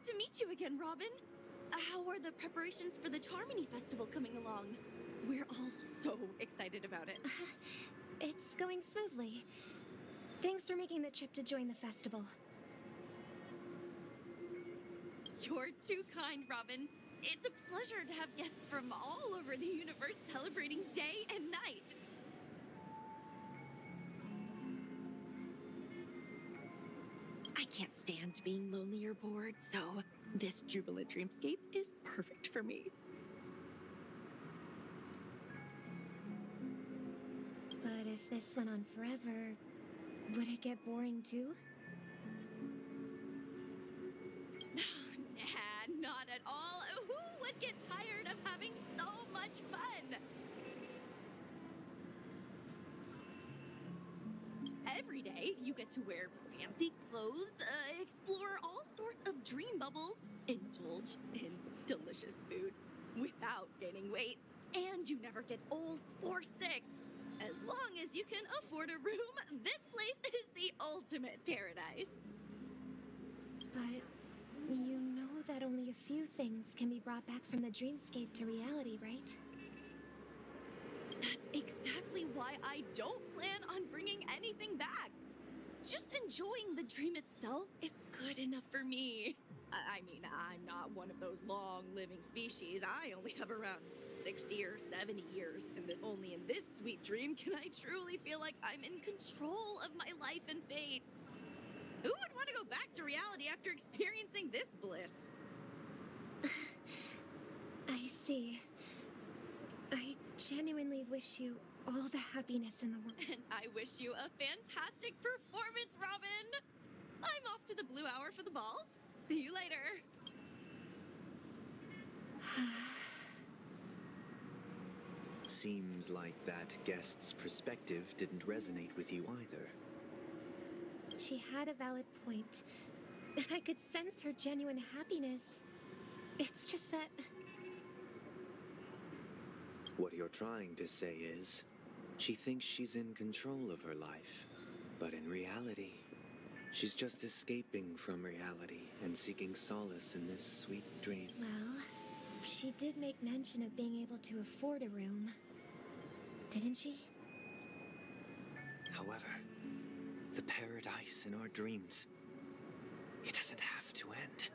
to meet you again, Robin. How are the preparations for the Charmony Festival coming along? We're all so excited about it. It's going smoothly. Thanks for making the trip to join the festival. You're too kind, Robin. It's a pleasure to have guests from all over the universe celebrating day and night. I can't stand being lonely or bored, so this jubilant dreamscape is perfect for me. But if this went on forever, would it get boring too? Nah, not at all. Who would get tired of having so much fun? Every day, you get to wear fancy clothes, explore all sorts of dream bubbles, indulge in delicious food without gaining weight, and you never get old or sick. As long as you can afford a room, this place is the ultimate paradise. But you know that only a few things can be brought back from the dreamscape to reality, right? That's exactly why I don't plan on bringing anything back. Just enjoying the dream itself is good enough for me. I mean, I'm not one of those long-living species. I only have around 60 or 70 years, and only in this sweet dream can I truly feel like I'm in control of my life and fate. Who would want to go back to reality after experiencing this bliss? I see. I genuinely wish you all the happiness in the world. And I wish you a fantastic performance, Robin! I'm off to the Blue Hour for the ball. See you later. Seems like that guest's perspective didn't resonate with you either. She had a valid point. I could sense her genuine happiness. It's just that... What you're trying to say is, she thinks she's in control of her life, but in reality, she's just escaping from reality and seeking solace in this sweet dream. Well, she did make mention of being able to afford a room, didn't she? However, the paradise in our dreams, it doesn't have to end.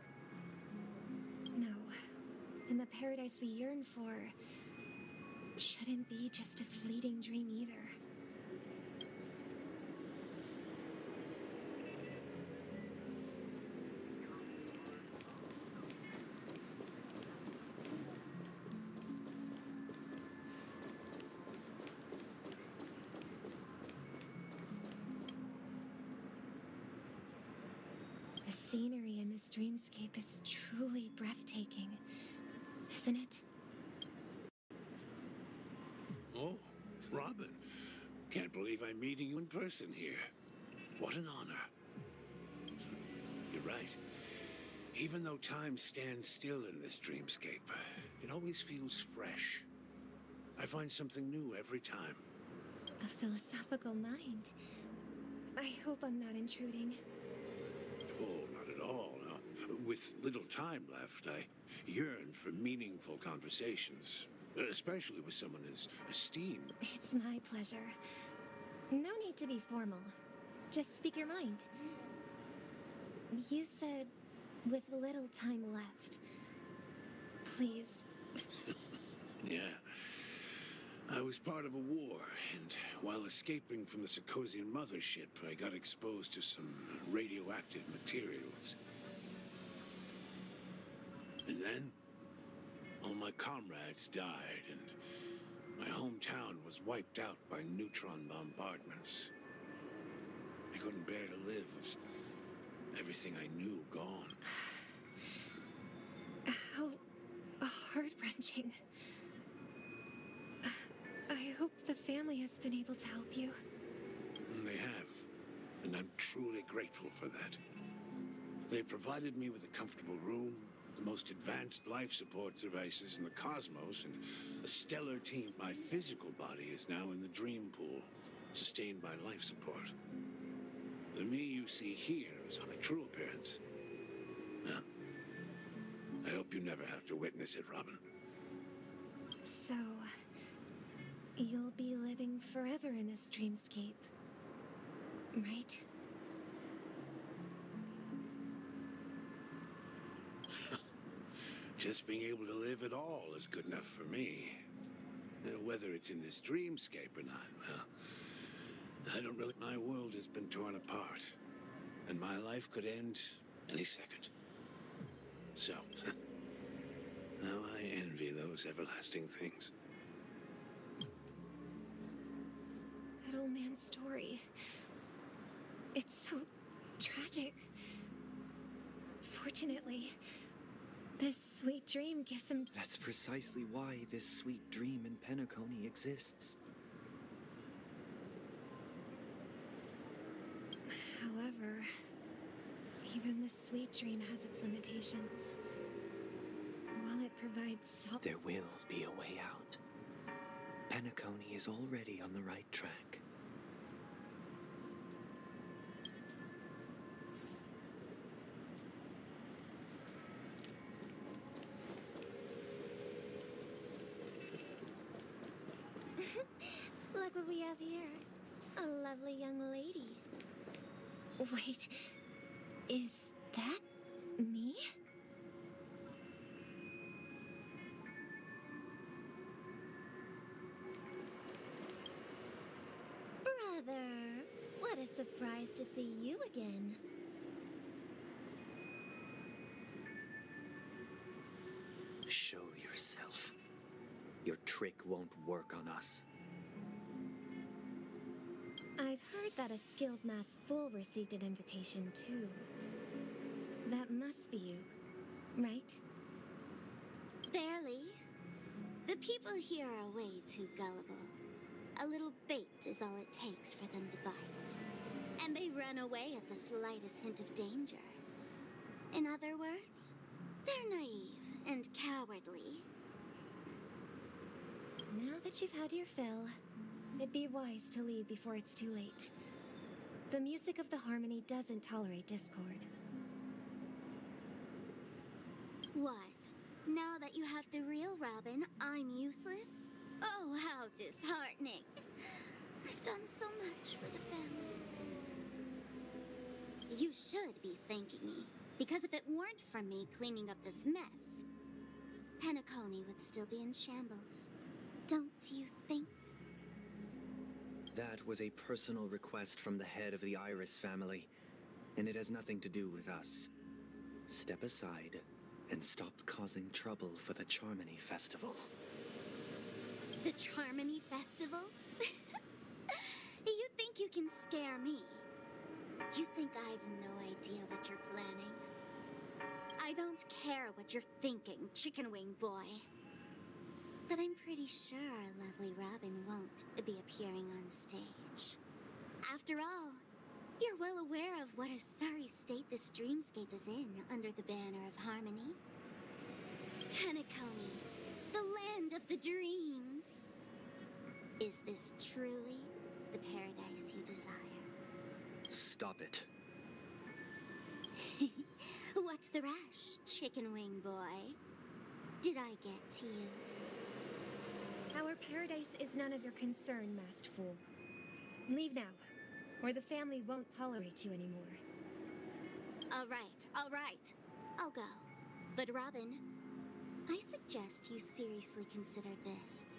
No, and the paradise we yearn for shouldn't be just a fleeting dream either. The scenery in this dreamscape is truly breathtaking, isn't it? Oh, Robin. Can't believe I'm meeting you in person here. What an honor. You're right. Even though time stands still in this dreamscape, it always feels fresh. I find something new every time. A philosophical mind. I hope I'm not intruding. Oh, not at all. No. With little time left, I yearn for meaningful conversations, especially with someone as esteemed. It's my pleasure. No need to be formal. Just speak your mind. You said, with little time left. Please. Yeah. I was part of a war, and while escaping from the Sarkosian mothership, I got exposed to some radioactive materials. And then, all my comrades died, and my hometown was wiped out by neutron bombardments. I couldn't bear to live with everything I knew gone. How heart-wrenching. I hope the family has been able to help you. They have, and I'm truly grateful for that. They provided me with a comfortable room, the most advanced life support devices in the cosmos, and a stellar team. My physical body is now in the dream pool, sustained by life support. The me you see here is on a true appearance. Now, I hope you never have to witness it, Robin. So, you'll be living forever in this dreamscape, right? Just being able to live at all is good enough for me. Whether it's in this dreamscape or not, well, I don't really... My world has been torn apart, and my life could end any second. So, now I envy those everlasting things. That old man's story. It's so tragic. Fortunately, this sweet dream gives him... That's precisely why this sweet dream in Penacony exists. However, even this sweet dream has its limitations. While it provides There will be a way out. Penacony is already on the right track. Look what we have here. A lovely young lady. Wait, is that me? Brother, what a surprise to see you again. Show yourself. Your trick won't work on us. I've heard that a skilled masked fool received an invitation too. That must be you, right? Barely. The people here are way too gullible. A little bait is all it takes for them to bite. And they run away at the slightest hint of danger. In other words, they're naive and cowardly. Now that you've had your fill, it'd be wise to leave before it's too late. The music of the harmony doesn't tolerate discord. What? Now that you have the real Robin, I'm useless? Oh, how disheartening. I've done so much for the family. You should be thanking me, because if it weren't for me cleaning up this mess, Penacony would still be in shambles. Don't you think? That was a personal request from the head of the Iris family, and it has nothing to do with us. Step aside and stop causing trouble for the Charmony Festival. The Charmony Festival? You think you can scare me? You think I have no idea what you're planning? I don't care what you're thinking, chicken wing boy. But I'm pretty sure our lovely Robin won't be appearing on stage. After all, you're well aware of what a sorry state this dreamscape is in under the banner of harmony. Penacony, the land of the dreams. Is this truly the paradise you desire? Stop it. What's the rush, chicken wing boy? Did I get to you? Our paradise is none of your concern, masked fool. Leave now, or the family won't tolerate you anymore. All right. I'll go. But Robin, I suggest you seriously consider this.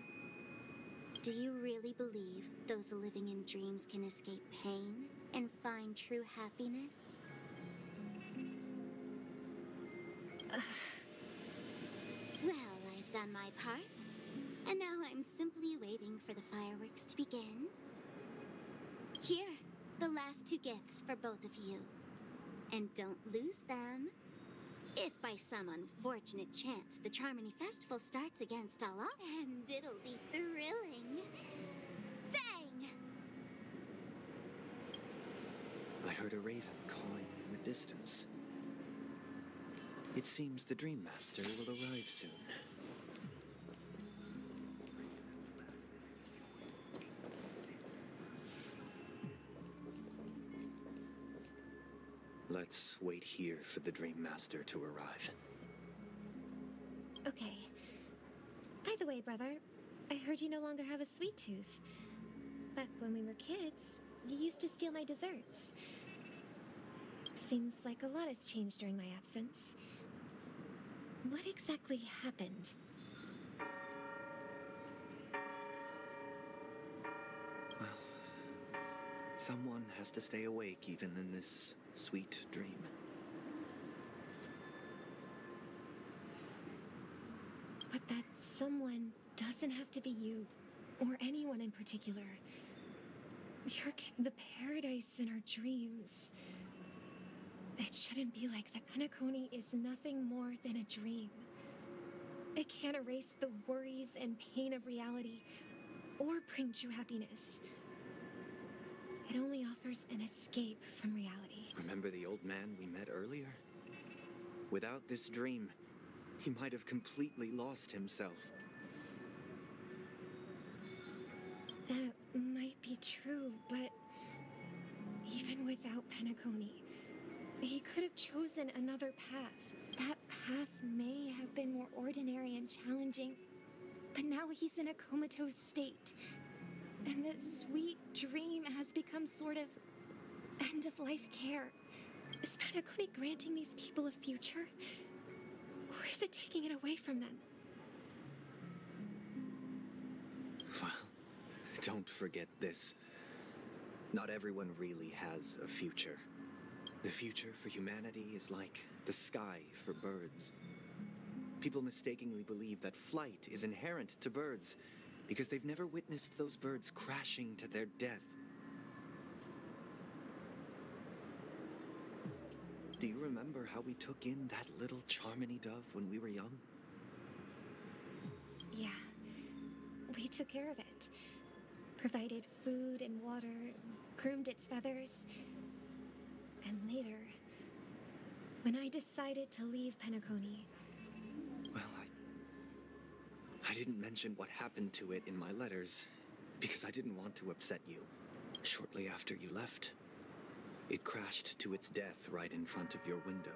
Do you really believe those living in dreams can escape pain and find true happiness? Well, I've done my part. And now I'm simply waiting for the fireworks to begin. Here, the last 2 gifts for both of you. And don't lose them. If by some unfortunate chance the Charmony Festival starts against all odds, and it'll be thrilling. Bang! I heard a raven cawing in the distance. It seems the Dream Master will arrive soon. Let's wait here for the Dream Master to arrive. Okay. By the way, brother, I heard you no longer have a sweet tooth. Back when we were kids, you used to steal my desserts. Seems like a lot has changed during my absence. What exactly happened? Well, someone has to stay awake even in this sweet dream. But that someone doesn't have to be you, or anyone in particular. You're the paradise in our dreams. It shouldn't be like that. Penacony is nothing more than a dream. It can't erase the worries and pain of reality, or bring true happiness. It only offers an escape from reality. Remember the old man we met earlier? Without this dream, he might have completely lost himself. That might be true, but even without Penacony, he could have chosen another path. That path may have been more ordinary and challenging, but now he's in a comatose state. And the sweet dream has become sort of end-of-life care. Is Penacony granting these people a future? Or is it taking it away from them? Well, don't forget this. Not everyone really has a future. The future for humanity is like the sky for birds. People mistakenly believe that flight is inherent to birds because they've never witnessed those birds crashing to their death. Do you remember how we took in that little Charmony dove when we were young? Yeah, we took care of it. Provided food and water, groomed its feathers. And later, when I decided to leave Penacony... Well, I didn't mention what happened to it in my letters because I didn't want to upset you. Shortly after you left, it crashed to its death right in front of your window.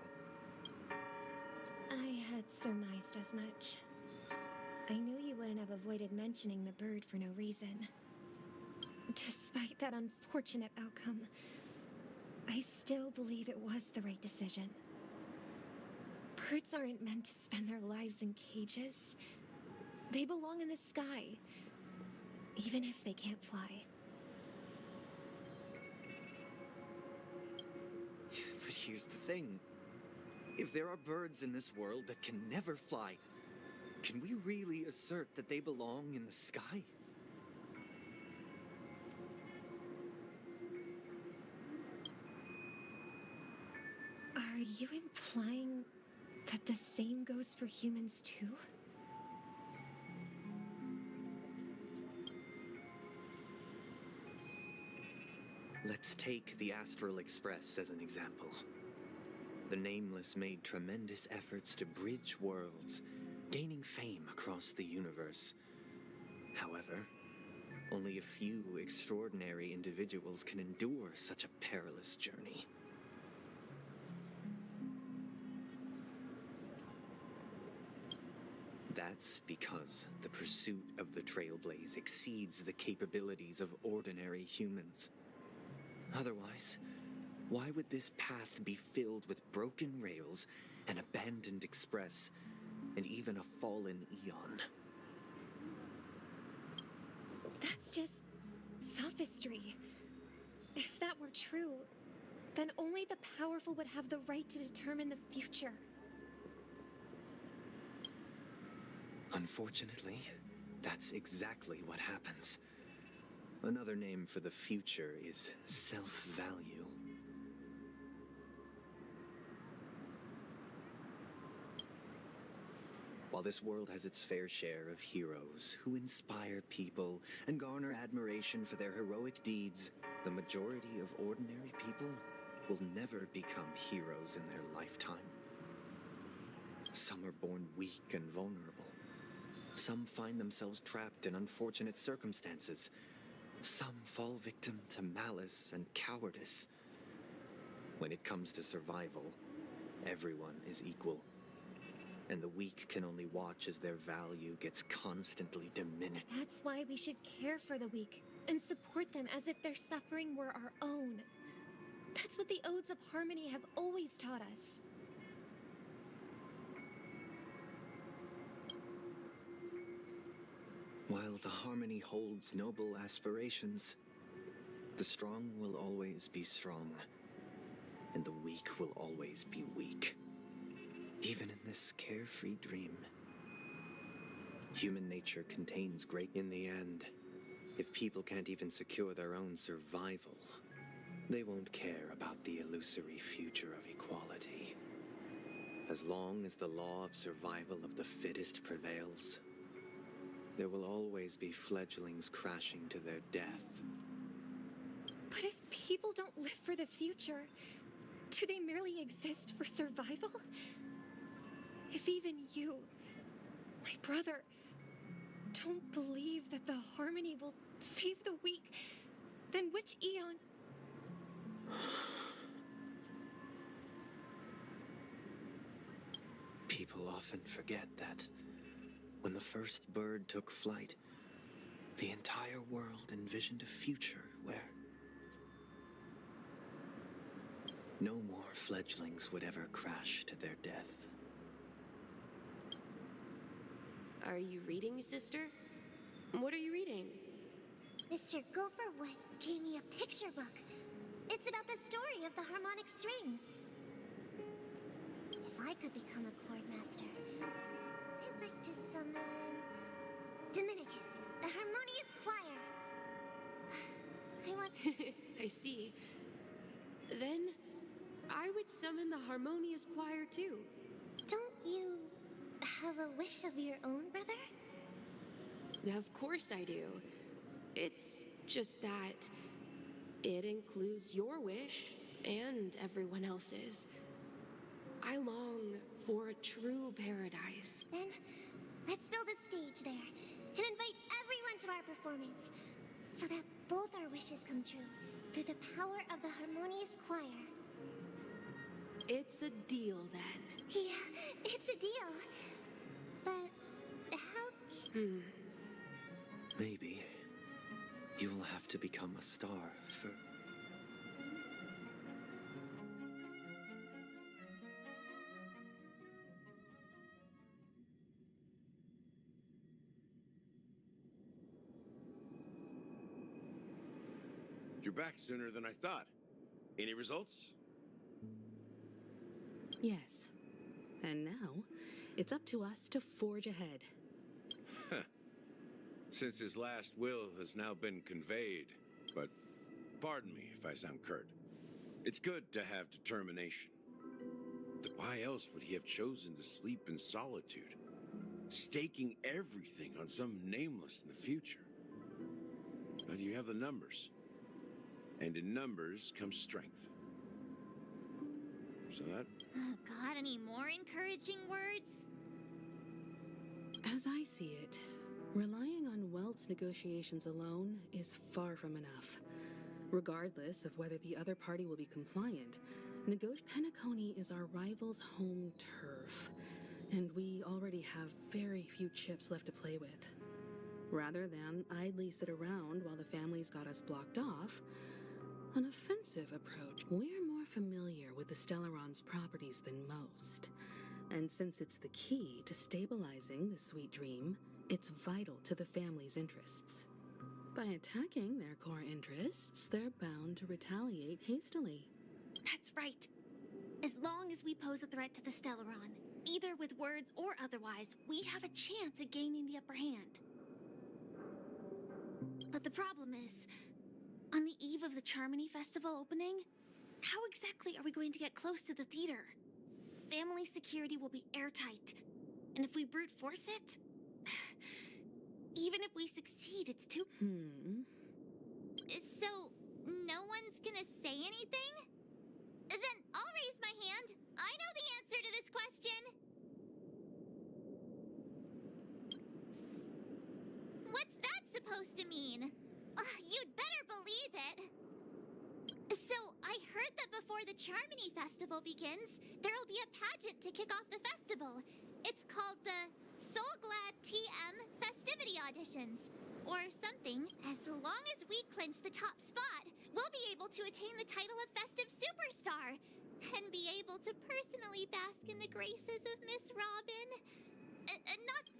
I had surmised as much. I knew you wouldn't have avoided mentioning the bird for no reason. Despite that unfortunate outcome, I still believe it was the right decision. Birds aren't meant to spend their lives in cages. They belong in the sky, even if they can't fly. But here's the thing. If there are birds in this world that can never fly, can we really assert that they belong in the sky? Are you implying that the same goes for humans too? Let's take the Astral Express as an example. The Nameless made tremendous efforts to bridge worlds, gaining fame across the universe. However, only a few extraordinary individuals can endure such a perilous journey. That's because the pursuit of the Trailblaze exceeds the capabilities of ordinary humans. Otherwise, why would this path be filled with broken rails, an abandoned express, and even a fallen eon? That's just sophistry. If that were true, then only the powerful would have the right to determine the future. Unfortunately, that's exactly what happens. Another name for the future is self-value. While this world has its fair share of heroes who inspire people and garner admiration for their heroic deeds, the majority of ordinary people will never become heroes in their lifetime. Some are born weak and vulnerable. Some find themselves trapped in unfortunate circumstances. Some fall victim to malice and cowardice. When it comes to survival, everyone is equal. and the weak can only watch as their value gets constantly diminished. That's why we should care for the weak and support them as if their suffering were our own. That's what the Odes of Harmony have always taught us. While the Harmony holds noble aspirations, the strong will always be strong, and the weak will always be weak. Even in this carefree dream, human nature contains great. In the end, if people can't even secure their own survival, they won't care about the illusory future of equality. As long as the law of survival of the fittest prevails, there will always be fledglings crashing to their death. But if people don't live for the future, do they merely exist for survival? If even you, my brother, don't believe that the Harmony will save the weak, then which eon... People often forget that when the first bird took flight, the entire world envisioned a future where no more fledglings would ever crash to their death. Are you reading, sister? What are you reading? Mr. Gopherwood gave me a picture book. It's about the story of the harmonic strings. If I could become a chord master, I'd like to summon Dominicus, the harmonious choir. I want... I see. Then I would summon the harmonious choir too. Don't you have a wish of your own, brother? Of course I do. It's just that it includes your wish and everyone else's. I long for a true paradise. Then, let's build a stage there and invite everyone to our performance so that both our wishes come true through the power of the harmonious choir. It's a deal then. Yeah, it's a deal. But how... Maybe you'll have to become a star for... You're back sooner than I thought. Any results? Yes. And now, it's up to us to forge ahead. Since his last will has now been conveyed, but pardon me if I sound curt. It's good to have determination. Why else would he have chosen to sleep in solitude, staking everything on some nameless in the future? But you have the numbers, and in numbers comes strength. So that... got any more encouraging words? As I see it, relying on Welt's negotiations alone is far from enough. Regardless of whether the other party will be compliant, Penacony is our rival's home turf, and we already have very few chips left to play with. Rather than idly sit around while the family's got us blocked off, an offensive approach. We're more familiar with the Stellaron's properties than most, and since it's the key to stabilizing the sweet dream, it's vital to the family's interests. By attacking their core interests, they're bound to retaliate hastily. That's right. As long as we pose a threat to the Stellaron, either with words or otherwise, we have a chance at gaining the upper hand. But the problem is, on the eve of the Charmony Festival opening, how exactly are we going to get close to the theater? Family security will be airtight, and if we brute force it, even if we succeed, it's too... So, no one's gonna say anything? Then I'll raise my hand. I know the answer to this question. What's that supposed to mean? You'd better believe it. So, I heard that before the Charmony Festival begins, there'll be a pageant to kick off the festival. It's called the Soul Glad TM Festivity Auditions. Or something. As long as we clinch the top spot, we'll be able to attain the title of Festive Superstar. And be able to personally bask in the graces of Miss Robin.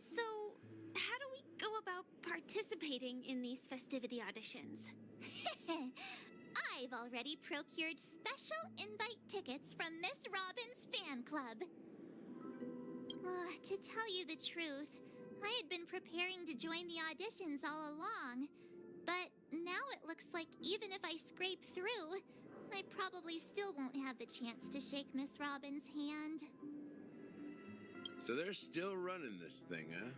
So, how do we go about participating in these festivity auditions? I've already procured special invite tickets from Miss Robin's fan club. To tell you the truth, I had been preparing to join the auditions all along. But now it looks like even if I scrape through, I probably still won't have the chance to shake Miss Robin's hand. So they're still running this thing, huh?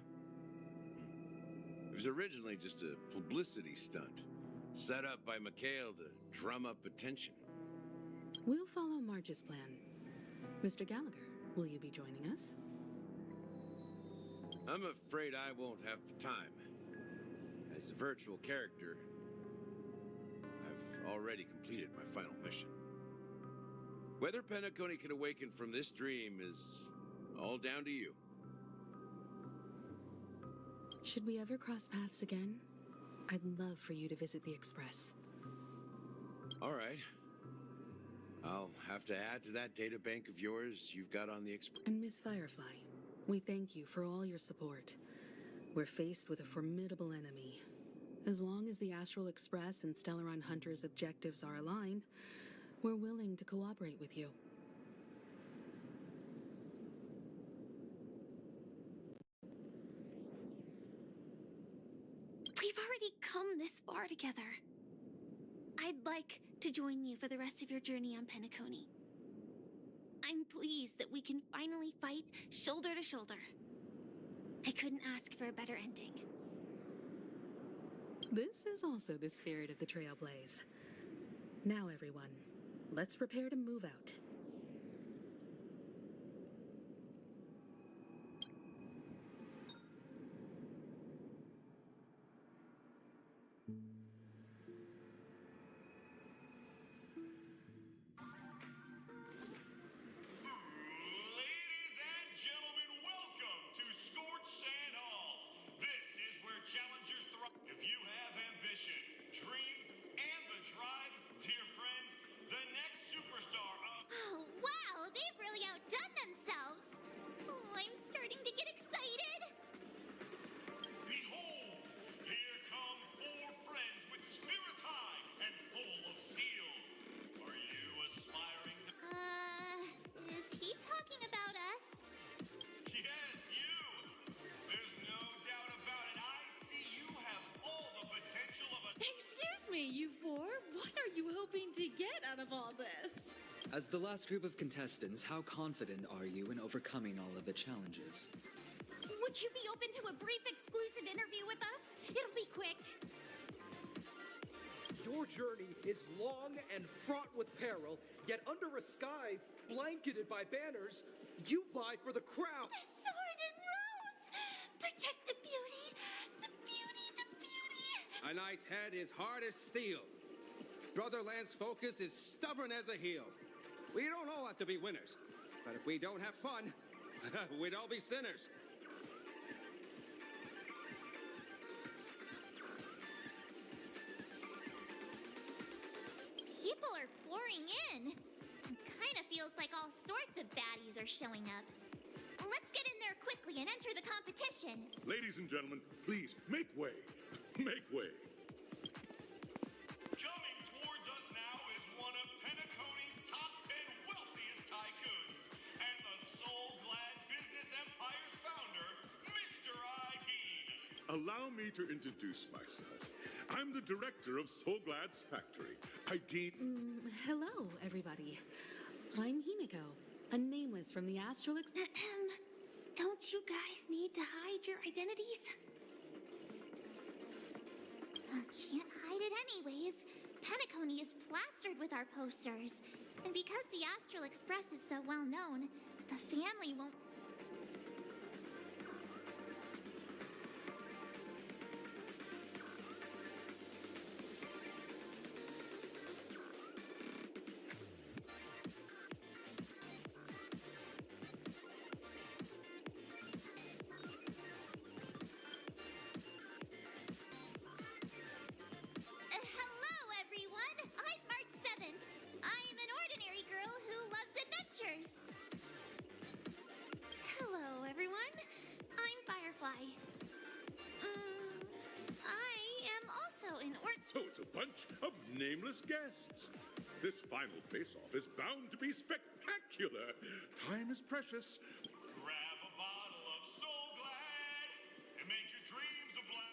It was originally just a publicity stunt, set up by Mikhail to drum up attention. We'll follow Marge's plan. Mr. Gallagher, will you be joining us? I'm afraid I won't have the time. As a virtual character, I've already completed my final mission. Whether Penacony can awaken from this dream is all down to you. Should we ever cross paths again? I'd love for you to visit the Express. All right. I'll have to add to that data bank of yours you've got on the Express. And Miss Firefly, we thank you for all your support. We're faced with a formidable enemy. As long as the Astral Express and Stellaron Hunter's objectives are aligned, we're willing to cooperate with you. We've already come this far together. I'd like to join you for the rest of your journey on Penacony. I'm pleased that we can finally fight shoulder to shoulder. I couldn't ask for a better ending. This is also the spirit of the Trailblaze. Now, everyone, let's prepare to move out. You four? What are you hoping to get out of all this? As the last group of contestants, how confident are you in overcoming all of the challenges? Would you be open to a brief exclusive interview with us? It'll be quick. Your journey is long and fraught with peril, yet under a sky blanketed by banners, you vie for the crown. The sword and rose! Protect the beauty! The beauty! The beauty! A knight's head is hard as steel. Brother Lance's focus is stubborn as a heel. We don't all have to be winners, but if we don't have fun, we'd all be sinners. People are pouring in. Kinda feels like all sorts of baddies are showing up. Let's get in there quickly and enter the competition. Ladies and gentlemen, please, make way. Make way. Coming towards us now is one of Penacony's top 10 wealthiest tycoons and the Soul Glad Business Empire's founder, Mr. Dean. Allow me to introduce myself. I'm the director of Soul Glad's factory. Dean. Hello, everybody. I'm Himiko, a nameless from the Astral Don't you guys need to hide your identities? Can't hide it anyways. Penacony is plastered with our posters. And because the Astral Express is so well known, the family won't... So it's a bunch of nameless guests. This final face-off is bound to be spectacular. Time is precious. Grab a bottle of Soul Glad and make your dreams a blast.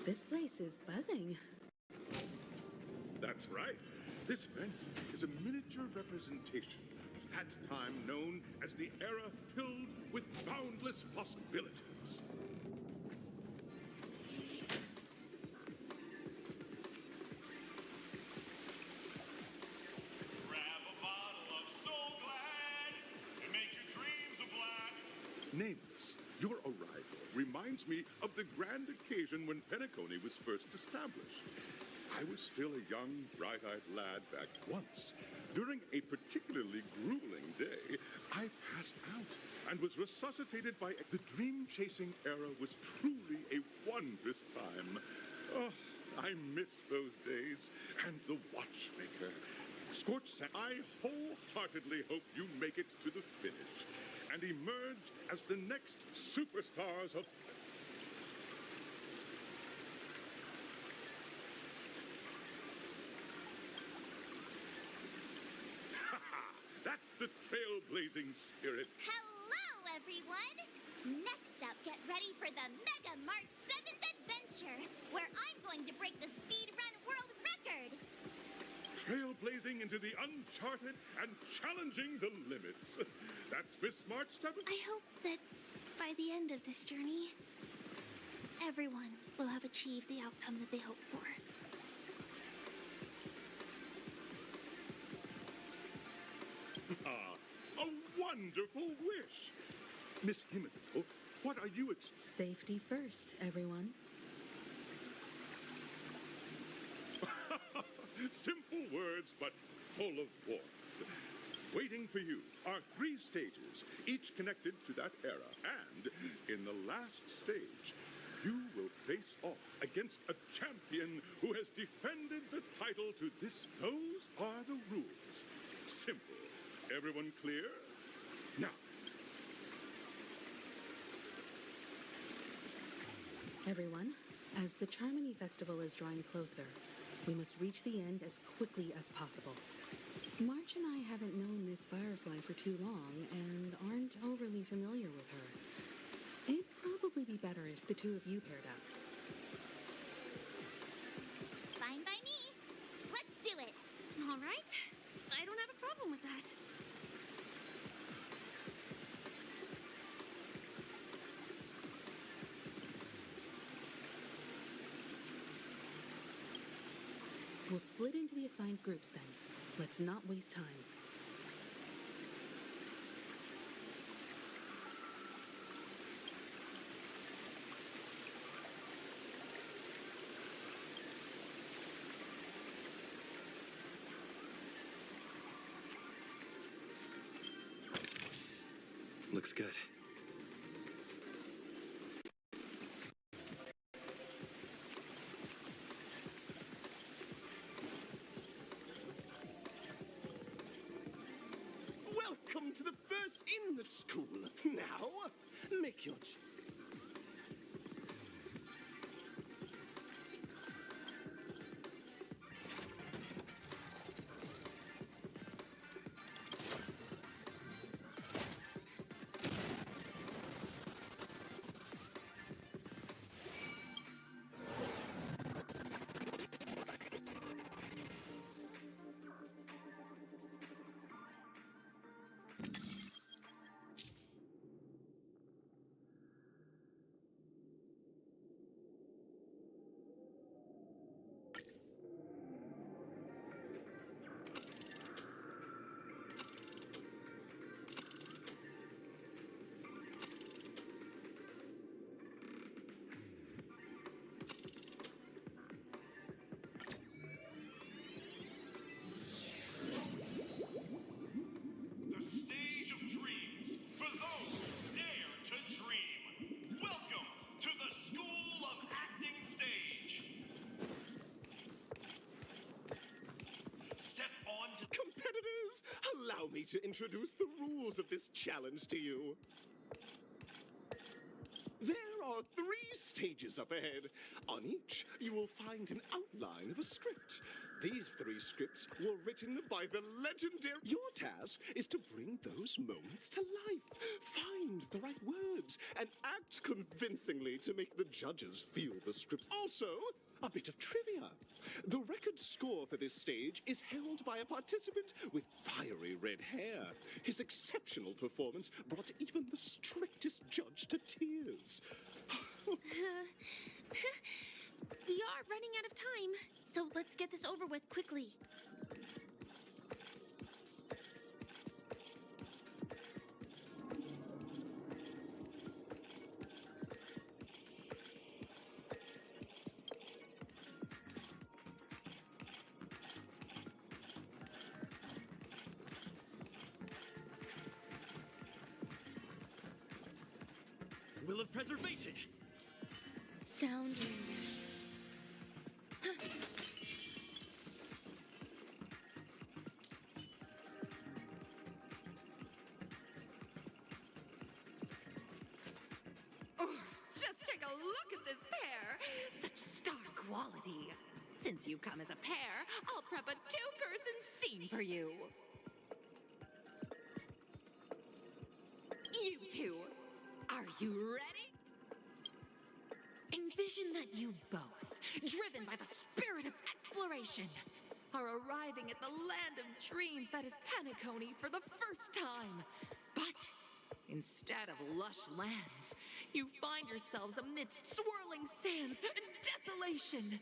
This place is buzzing. That's right. This venue is a miniature representation of that time known as the era filled with boundless possibilities. Grab a bottle of Soul Glad and make your dreams a blast. Nameless, your arrival reminds me of the grand occasion when Penacony was first established. I was still a young, bright-eyed lad back once. During a particularly grueling day, I passed out and was resuscitated by the dream-chasing era was truly a wondrous time. Oh, I miss those days and the watchmaker. Scorched, I wholeheartedly hope you make it to the finish and emerge as the next superstars of... That's the trailblazing spirit. Hello, everyone! Next up, get ready for the Mega Mark 7th adventure, where I'm going to break the speedrun world record! Trailblazing into the uncharted and challenging the limits. That's Miss March 7th. I hope that by the end of this journey, everyone will have achieved the outcome that they hoped for. A wonderful wish. Miss Himiko, what are you Safety first, everyone. Simple words, but full of warmth. Waiting for you are 3 stages, each connected to that era. And in the last stage, you will face off against a champion who has defended the title to this. Those are the rules. Simple. Everyone clear? Now. Everyone, as the Charmony Festival is drawing closer, we must reach the end as quickly as possible. March and I haven't known Miss Firefly for too long and aren't overly familiar with her. It'd probably be better if the two of you paired up. Fine by me. Let's do it. All right. I don't have a problem with that. We'll split into the assigned groups then. Let's not waste time. Looks good. Welcome to the first in the school. Now, make your... me to introduce the rules of this challenge to you. There are 3 stages up ahead. On each, you will find an outline of a script. These 3 scripts were written by the legendary... Your task is to bring those moments to life. Find the right words and act convincingly to make the judges feel the scripts. Also, a bit of trivia. The record score for this stage is held by a participant with fiery red hair. His exceptional performance brought even the strictest judge to tears. We are running out of time, so let's get this over with quickly. Will of preservation. Sound ringers. Oh, just take a look at this pair. Such star quality. Since you come as a pair, I'll prep a 2-person scene for you. You two, are you ready? Envision that you both, driven by the spirit of exploration, are arriving at the land of dreams that is Penacony for the first time. But instead of lush lands, you find yourselves amidst swirling sands and desolation.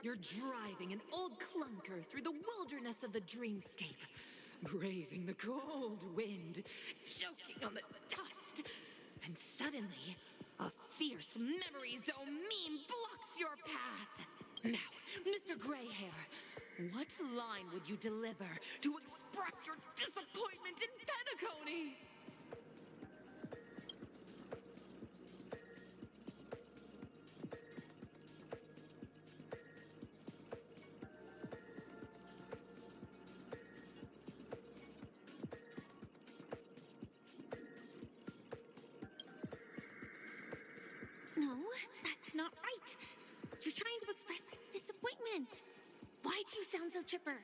You're driving an old clunker through the wilderness of the dreamscape, braving the cold wind, choking on the dust, and suddenly, a fierce memory zone meme blocks your path. Now, Mr. Greyhair, what line would you deliver to express your disappointment in Penacony? No, that's not right. You're trying to express disappointment. Why do you sound so chipper?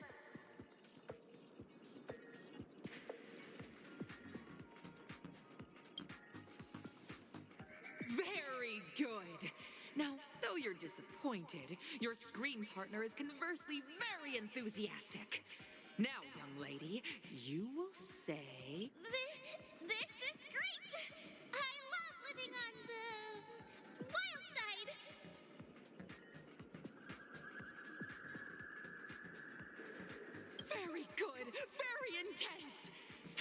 Very good. Now, though you're disappointed, your screen partner is conversely very enthusiastic. Now, young lady, you will say... This is great! I love living on the wild side. Very good, very intense.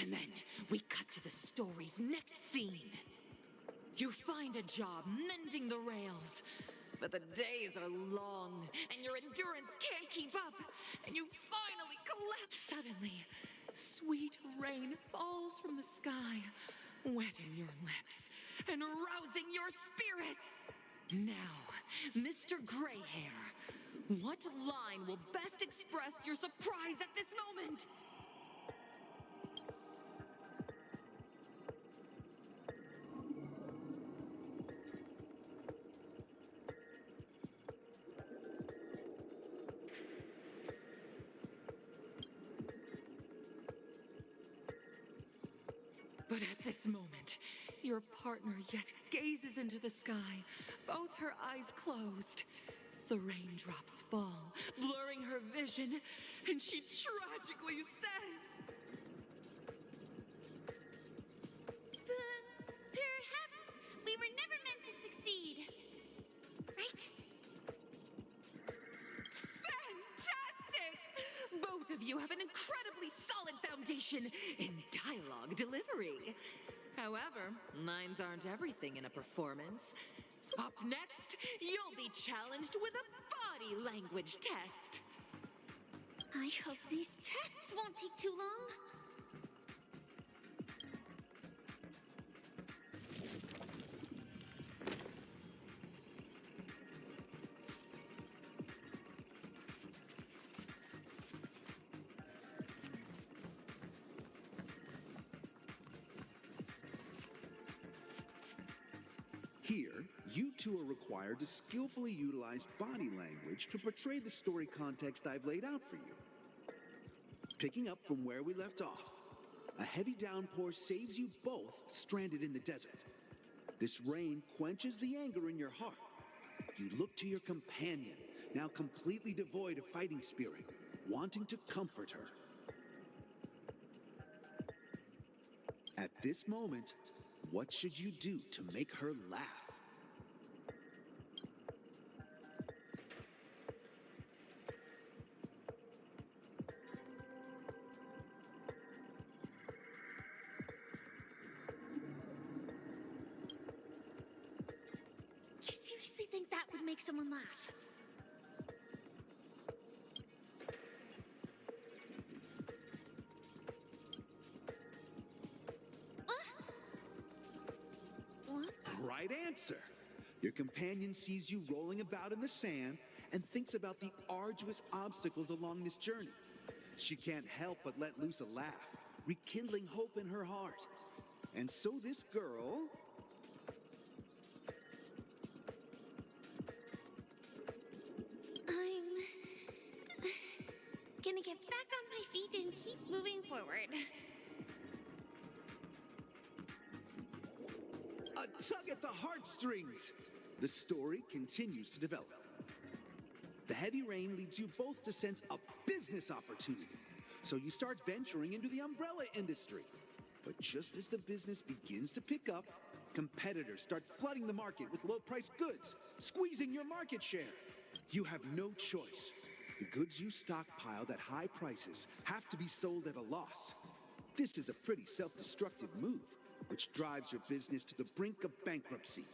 And then we cut to the story's next scene. You find a job mending the rails, but the days are long and your endurance can't keep up, and you finally collapse. Suddenly, sweet rain falls from the sky, wetting your lips and rousing your spirits. Now, Mr. Greyhair, what line will best express your surprise at this moment? But at this moment, your partner yet gazes into the sky, both her eyes closed. The raindrops fall, blurring her vision, and she tragically says... Perhaps we were never meant to succeed. Right? Fantastic! Both of you have an incredibly solid foundation in dialogue delivery. However, lines aren't everything in a performance. Up next, you'll be challenged with a body language test. I hope these tests won't take too long. Here, you two are required to skillfully utilize body language to portray the story context I've laid out for you. Picking up from where we left off, a heavy downpour saves you both stranded in the desert. This rain quenches the anger in your heart. You look to your companion, now completely devoid of fighting spirit, wanting to comfort her. At this moment, what should you do to make her laugh? You seriously think that would make someone laugh? Right answer. Your companion sees you rolling about in the sand and thinks about the arduous obstacles along this journey. She can't help but let loose a laugh, rekindling hope in her heart. And so this girl... I'm gonna get back on my feet and keep moving forward. A tug at the heartstrings. The story continues to develop. The heavy rain leads you both to sense a business opportunity, so you start venturing into the umbrella industry. But just as the business begins to pick up, competitors start flooding the market with low-priced goods, squeezing your market share. You have no choice. The goods you stockpiled at high prices have to be sold at a loss. This is a pretty self-destructive move, which drives your business to the brink of bankruptcy.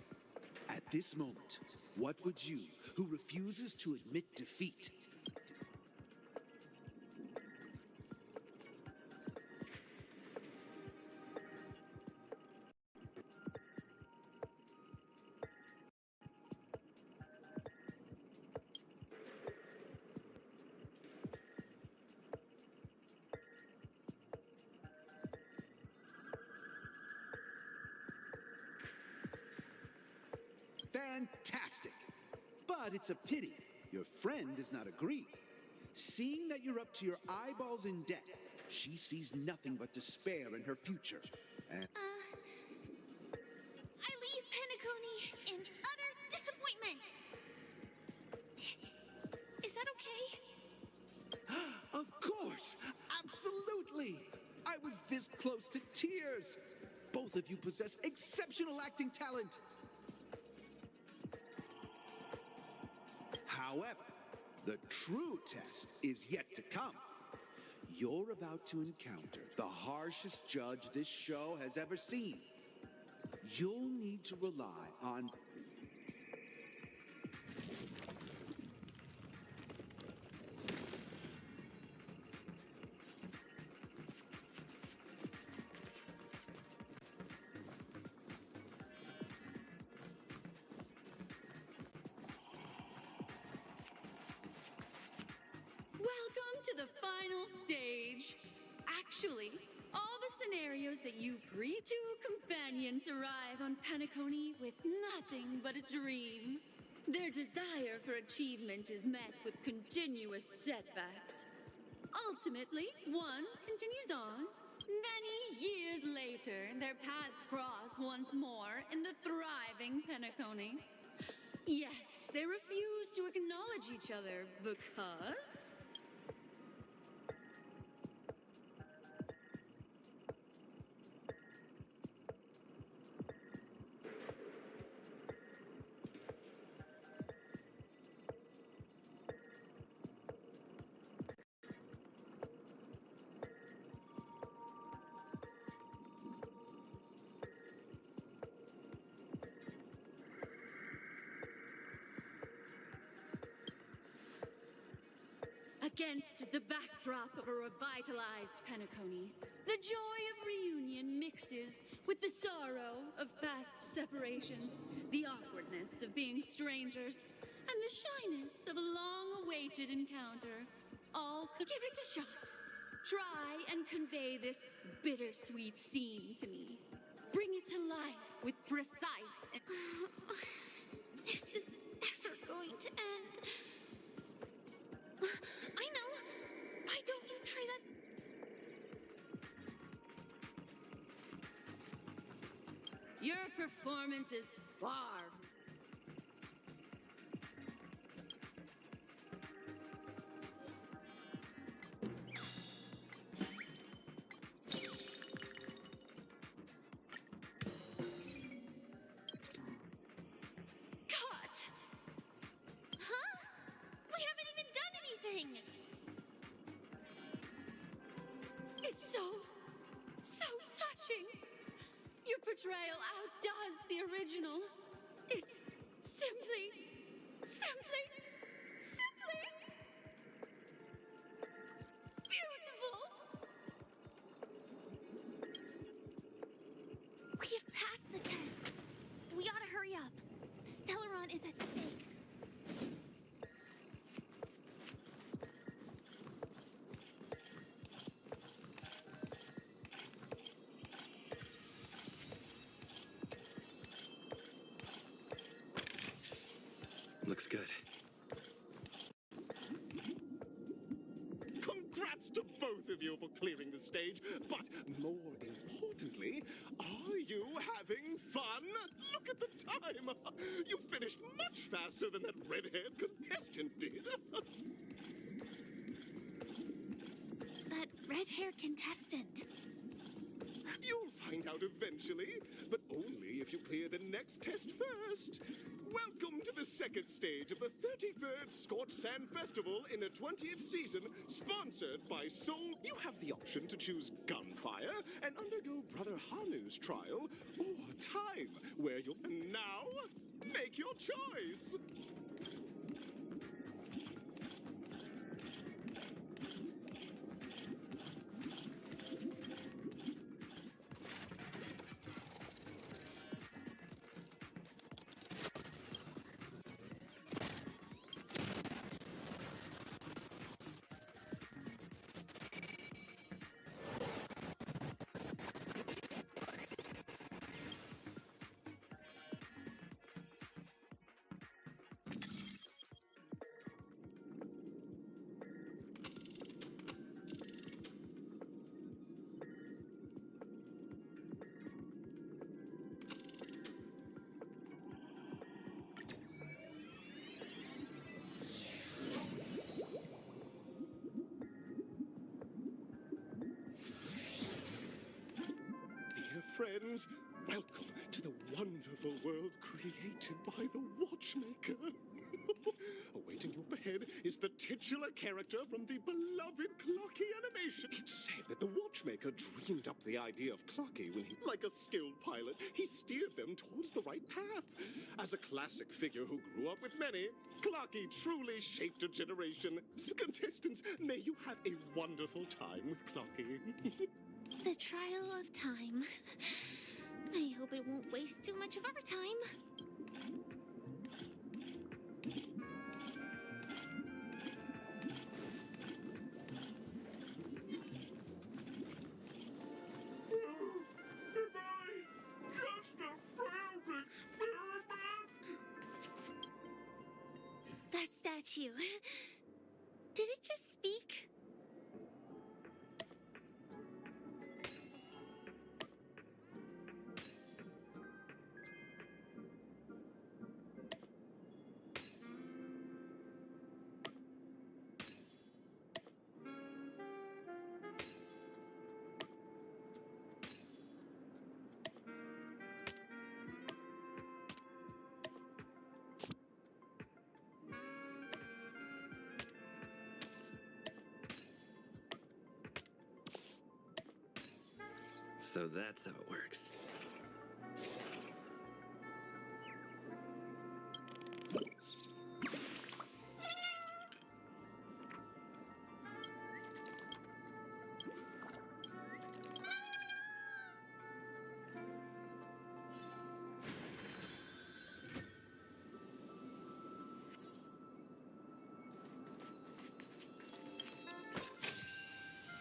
At this moment, what would you, who refuses to admit defeat? Fantastic! But it's a pity your friend does not agree. Seeing that you're up to your eyeballs in debt, she sees nothing but despair in her future. And I leave Penacony in utter disappointment. Is that okay? Of course! Absolutely! I was this close to tears! Both of you possess exceptional acting talent! However, the true test is yet to come. You're about to encounter the harshest judge this show has ever seen. You'll need to rely on... Welcome to the final stage. Actually, all the scenarios that you pre-two companions arrive on Penacony with nothing but a dream. Their desire for achievement is met with continuous setbacks. Ultimately, one continues on. Many years later, their paths cross once more in the thriving Penacony. Yet, they refuse to acknowledge each other because... Against the backdrop of a revitalized Penacony, the joy of reunion mixes with the sorrow of past separation, the awkwardness of being strangers, and the shyness of a long-awaited encounter. All could give it a shot. Try and convey this bittersweet scene to me. Bring it to life with precise... This is never going to end. I know. Why don't you try that? Your performance is far. Caught! Huh? We haven't even done anything! It's so touching. Your portrayal outdoes the original. It's simply beautiful. We have passed the test. We ought to hurry up. Stellaron is at stake. Looks good. Congrats to both of you for clearing the stage, but more importantly, are you having fun? Look at the time! You finished much faster than that red-haired contestant did. That red-haired contestant. You'll find out eventually, but only if you clear the next test first. Welcome to the second stage of the 33rd Scorched Sand Festival in the 20th season, sponsored by Soul. You have the option to choose Gunfire and undergo Brother Hanu's trial, or Time, where you'll... And now, make your choice! Friends, welcome to the wonderful world created by the Watchmaker. Awaiting you up ahead is the titular character from the beloved Clocky animation. It's said that the Watchmaker dreamed up the idea of Clocky when he, like a skilled pilot, he steered them towards the right path. As a classic figure who grew up with many, Clocky truly shaped a generation. Contestants, may you have a wonderful time with Clocky. The trial of time. I hope it won't waste too much of our time. Am I just a failed experiment? That statue. Did it just speak? So that's how it works.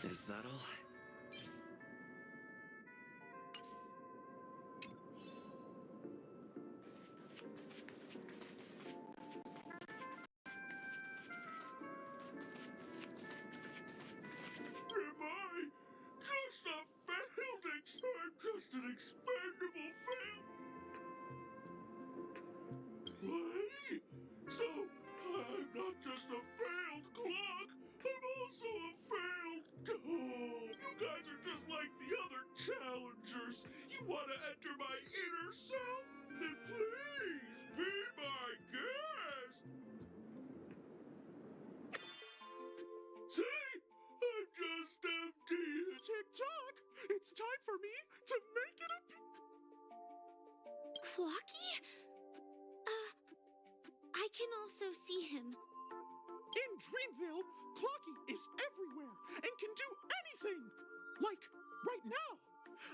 Is that all? Clocky? I can also see him. In Dreamville, Clocky is everywhere and can do anything! Like, right now!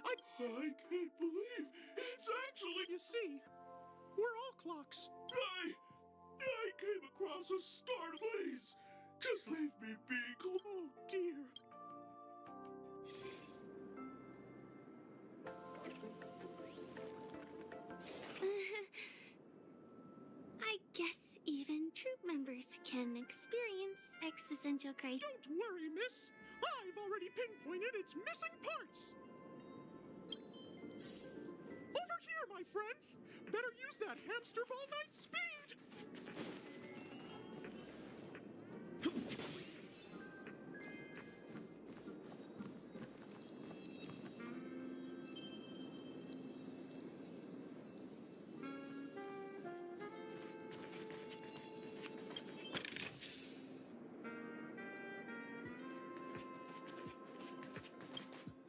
I can't believe it's actually... You see, we're all clocks. I came across a star. Please, just leave me be. Oh, dear. I guess even troop members can experience existential crisis. Don't worry, miss. I've already pinpointed its missing parts. Over here, my friends. Better use that hamster ball night speed.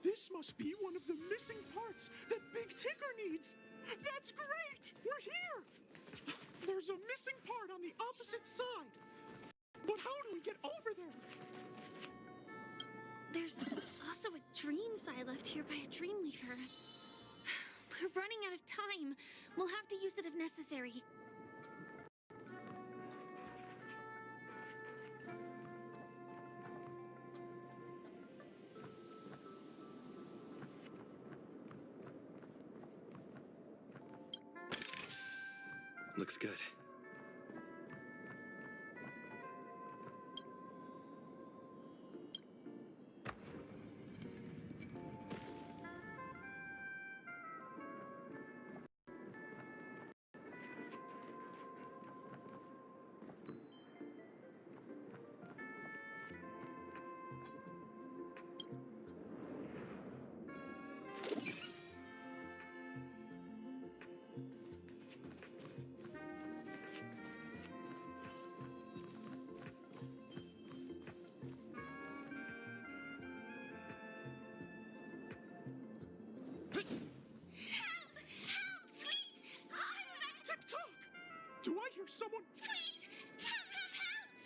This must be one of the missing parts that Big Tinker needs. That's great! We're here! There's a missing part on the opposite side. But how do we get over there? There's also a dream sign left here by a Dreamweaver. We're running out of time. We'll have to use it if necessary. Looks good. Do I hear someone? Tweet! Help!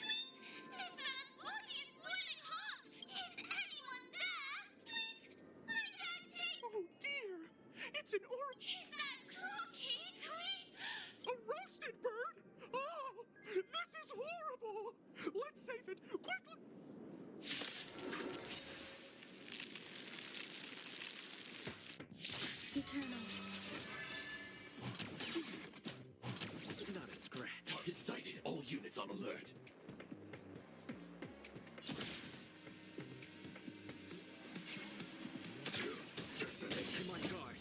Tweet! This man's body is boiling hot! Is anyone there? Tweet! I can't take... Oh dear! It's an Is that Clocky? Tweet! A roasted bird? Oh! This is horrible! Let's save it! Quickly! Eternal. Target sighted. All units on alert. Come on guard.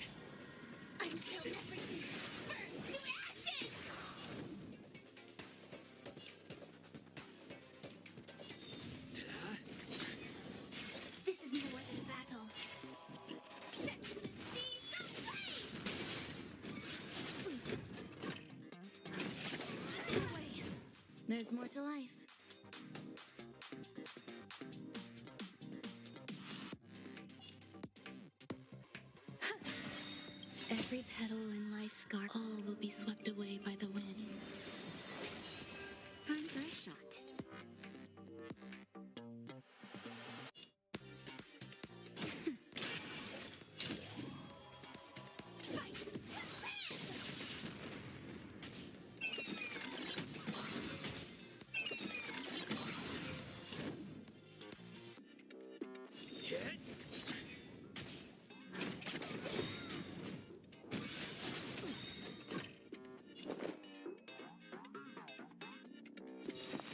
Until everything burns to ashes! This is more than a battle. Set to the seas of flame! There's more to life. Every petal in life's garden, all will be swept away by the wind. Time for a shot.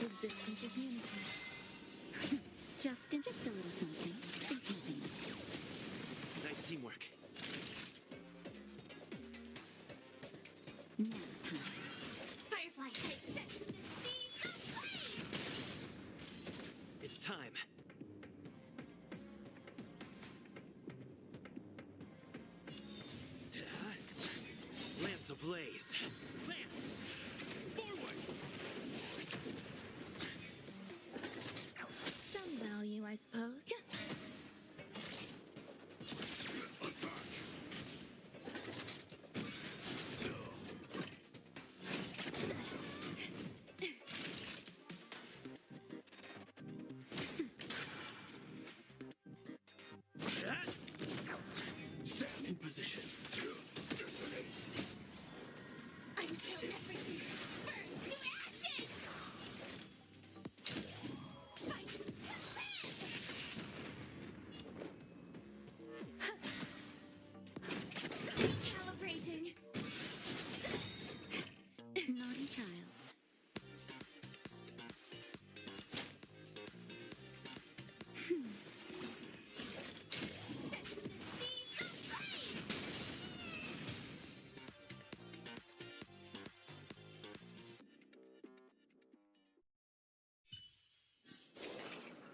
Existence is unity. just a little something. Nice teamwork. Now time. Firefly type set to the seas of flame! It's time. Lance ablaze. Lance! Forward! Some value, I suppose.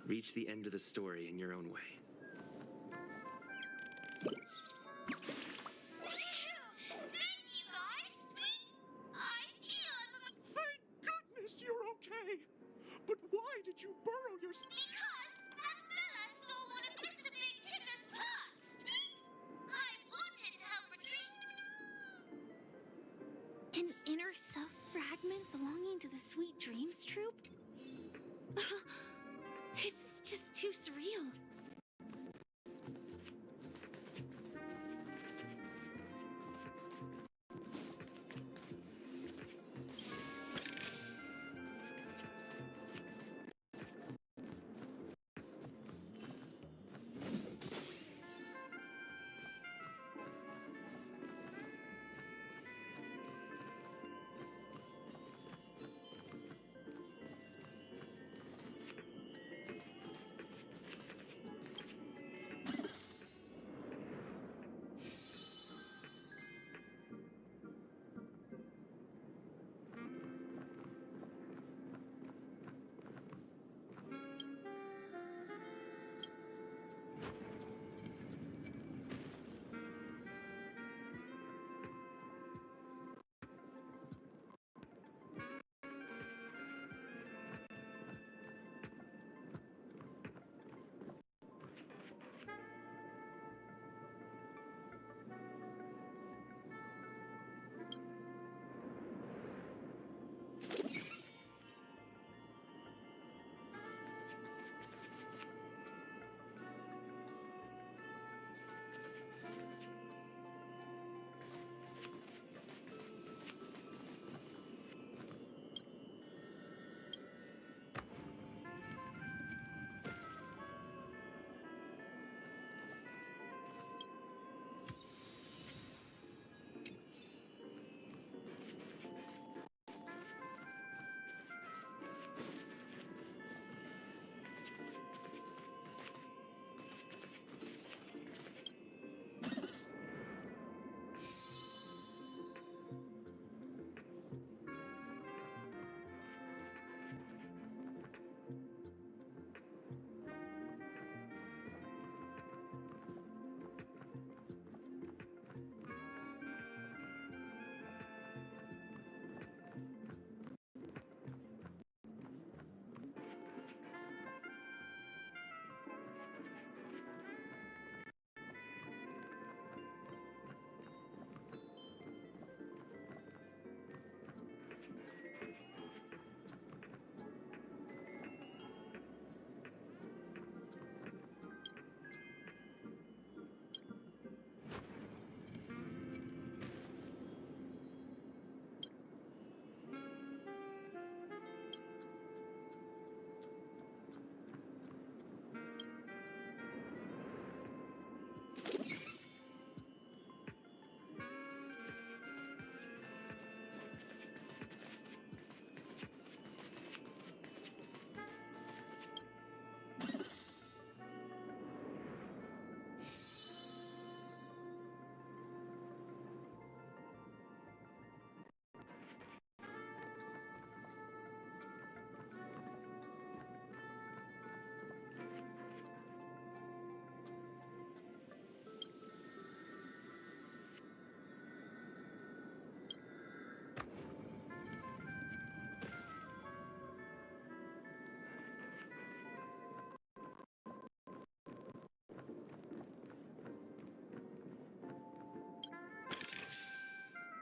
Reach the end of the story in your own way. Thank you, guys. Thank goodness you're okay. But why did you burrow your... Because that fella stole one of Mr. Big Ticker's pots. I wanted to help retrieve... An inner self fragment belonging to the Sweet Dreams troupe? This is just too surreal.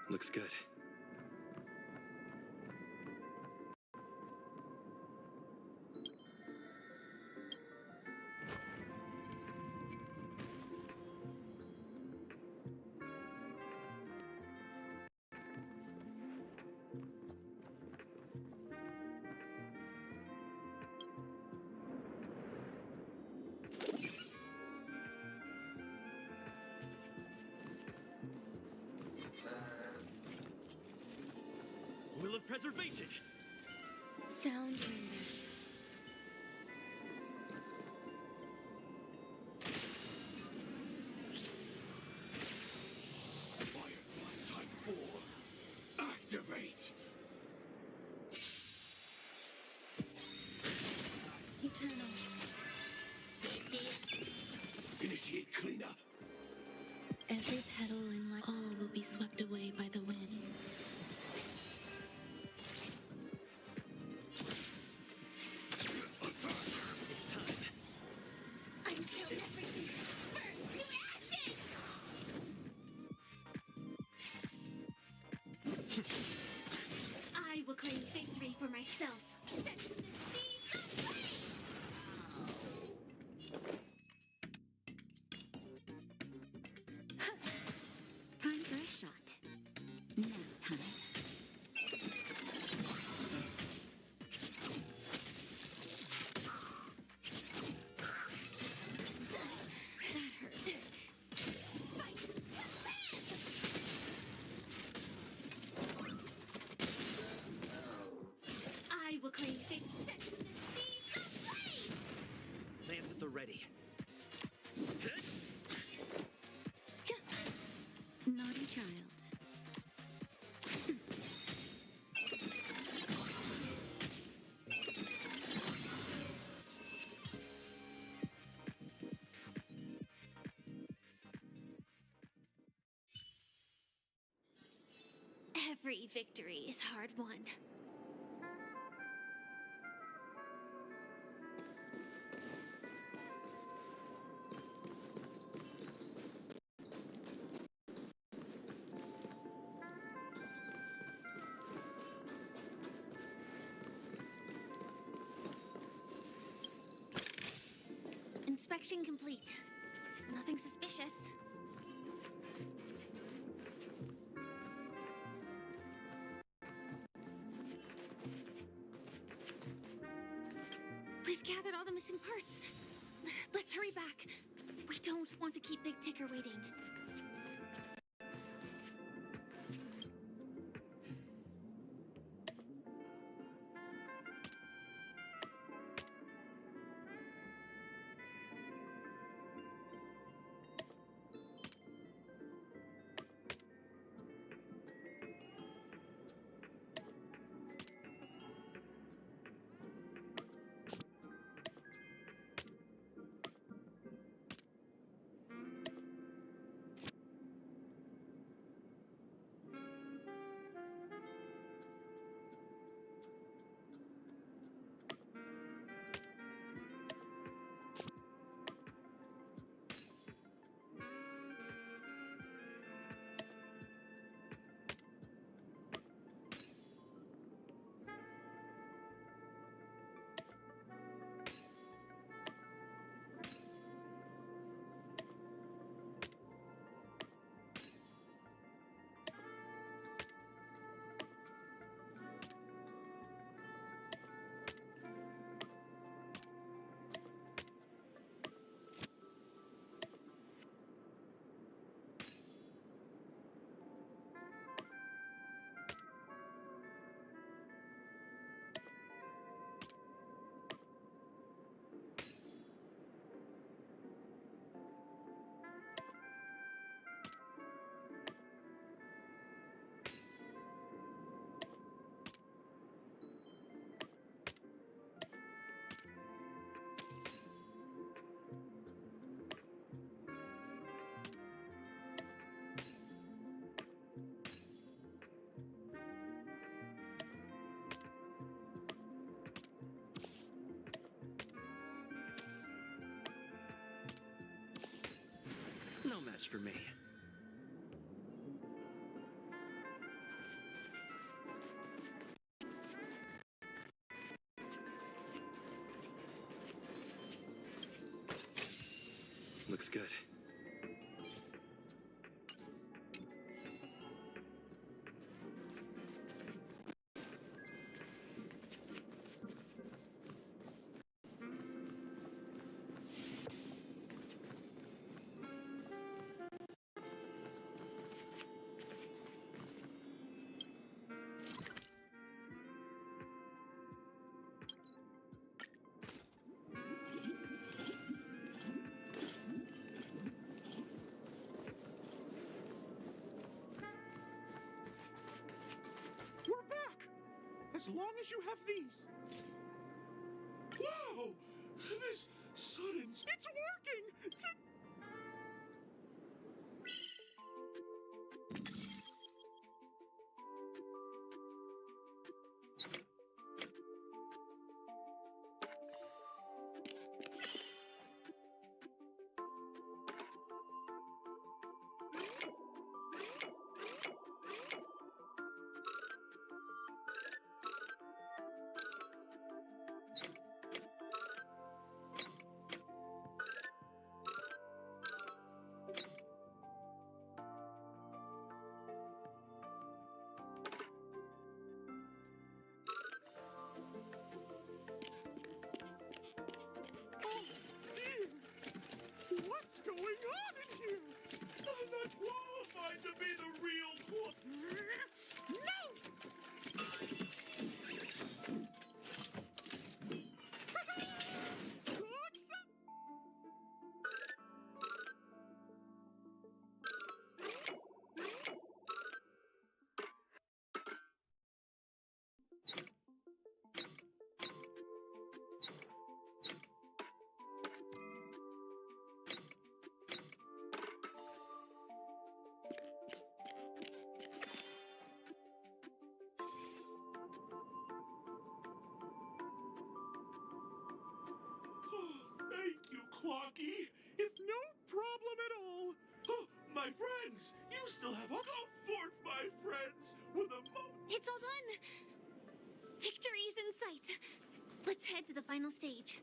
Looks good. Will of preservation! Sound windows. Firefly Type 4. Activate! Eternal. shot. Now time. I will claim fate set in this sebisa place! Lance at the ready. Naughty child. Every victory is hard won. Inspection complete. Nothing suspicious. We've gathered all the missing parts. Let's hurry back. We don't want to keep Big Ticker waiting. No match for me. Looks good. We're back! As long as you have these. Wow! This sudden... It's working! Clocky. If no problem at all. Oh, my friends, you still have a go forth, my friends, with a It's all done! Victory's in sight! Let's head to the final stage.